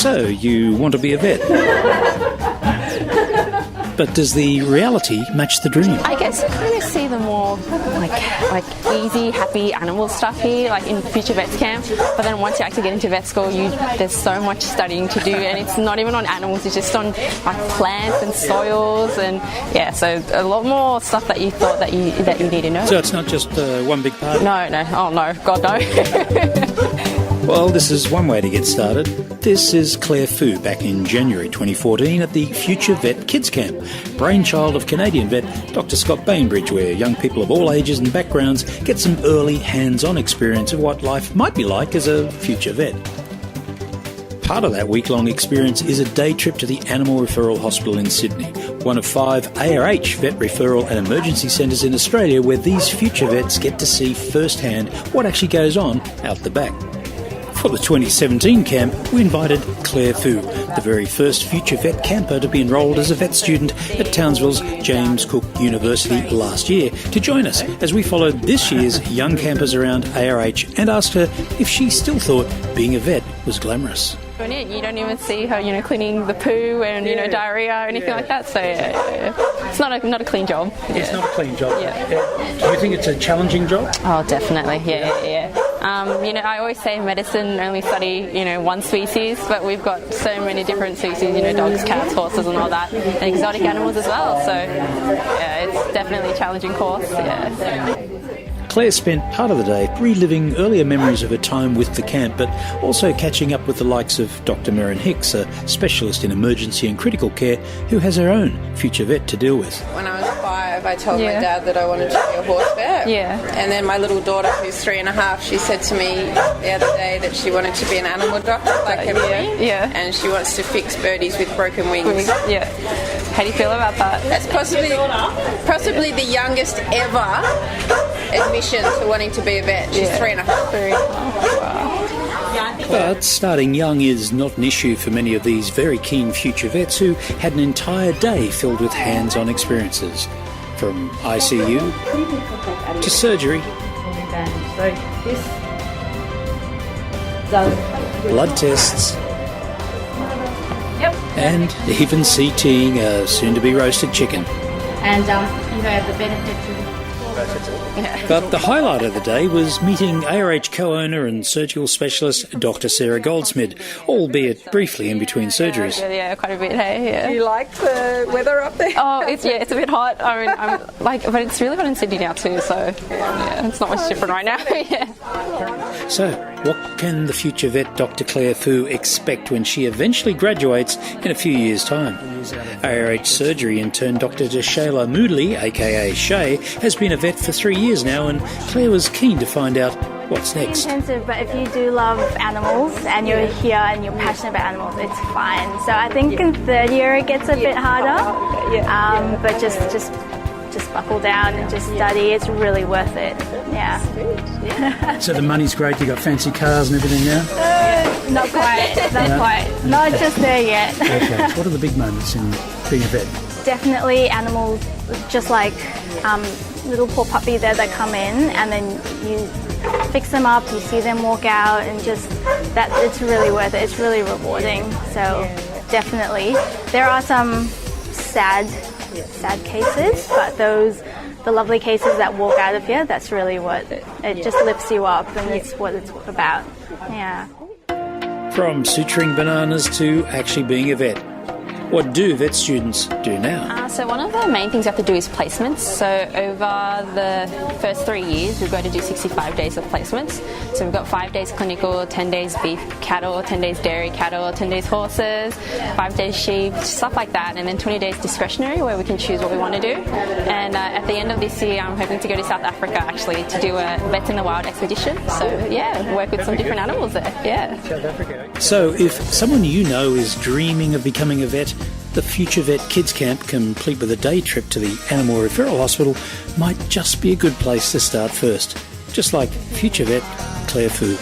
So, you want to be a vet? But does the reality match the dream? I guess you kind of see the more like easy, happy animal stuff here, like in Future Vets Camp. But then once you actually get into vet school, there's so much studying to do, and it's not even on animals; it's just on like plants and soils, and yeah, so a lot more stuff that you thought that you need to know. So it's not just one big party? No, oh no, God no. Well, this is one way to get started. This is Claire Fu back in January 2014 at the Future Vet Kids Camp, brainchild of Canadian vet Dr. Scott Bainbridge, where young people of all ages and backgrounds get some early hands-on experience of what life might be like as a future vet. Part of that week-long experience is a day trip to the Animal Referral Hospital in Sydney, one of 5 ARH vet referral and emergency centres in Australia where these future vets get to see firsthand what actually goes on out the back. For the 2017 camp, we invited Claire Fu, the very first future vet camper to be enrolled as a vet student at Townsville's James Cook University last year, to join us as we followed this year's young campers around ARH and asked her if she still thought being a vet was glamorous. You don't even see her, cleaning the poo and diarrhea or anything like that. So it's not a clean job. It's not a clean job. Yeah. Do you think it's a challenging job? Oh, definitely. Yeah. I always say medicine only study one species, but we've got so many different species. Dogs, cats, horses, and all that, and exotic animals as well. So yeah, it's definitely a challenging course. Yeah. Claire spent part of the day reliving earlier memories of her time with the camp, but also catching up with the likes of Dr. Merrin Hicks, a specialist in emergency and critical care who has her own future vet to deal with. When I was 5, I told my dad that I wanted to be a horse vet. Yeah. And then my little daughter, who's 3.5, she said to me the other day that she wanted to be an animal doctor, like everybody. Yeah. And she wants to fix birdies with broken wings. Yeah. How do you feel about that? That's possibly the youngest ever admission to wanting to be a vet. She's 3.5. Wow. But starting young is not an issue for many of these very keen future vets who had an entire day filled with hands-on experiences, from ICU to surgery, blood tests, and even CTing a soon-to-be roasted chicken. And the benefit to But the highlight of the day was meeting ARH co-owner and surgical specialist Dr. Sarah Goldsmith, albeit briefly in between surgeries. Yeah, quite a bit. Hey, yeah. Do you like the weather up there? Oh, it's a bit hot. I mean, but it's really hot in Sydney now too. So yeah, it's not much different right now. Yeah. So, what can the future vet Dr. Claire Fu expect when she eventually graduates in a few years' time? ARH surgery intern Dr. Shayla Moodley, aka Shay, has been a vet for 3 years now, and Claire was keen to find out what's next. Intensive, but if you do love animals and you're here and you're passionate about animals, it's fine. So I think in third year it gets a bit harder, but just buckle down and just study. It's really worth it. Yeah. So the money's great. You got fancy cars and everything now. Not quite. Not just there yet. Okay. So what are the big moments in being a vet? Definitely animals, just like little poor puppy there that come in, and then you fix them up, you see them walk out, and just that, it's really worth it. It's really rewarding. So definitely. There are some sad cases, but the lovely cases that walk out of here, that's really what it just lifts you up, and it's what it's about. Yeah. From suturing bananas to actually being a vet. What do vet students do now? So one of the main things you have to do is placements. So over the first 3 years, we've got to do 65 days of placements. So we've got 5 days clinical, 10 days beef cattle, 10 days dairy cattle, 10 days horses, 5 days sheep, stuff like that, and then 20 days discretionary where we can choose what we want to do. And at the end of this year, I'm hoping to go to South Africa actually to do a Vets in the Wild expedition. So yeah, work with some different animals there. Yeah. South Africa. So if someone you know is dreaming of becoming a vet, the Future Vet Kids Camp, complete with a day trip to the Animal Referral Hospital, might just be a good place to start first, just like Future Vet Claire Fu.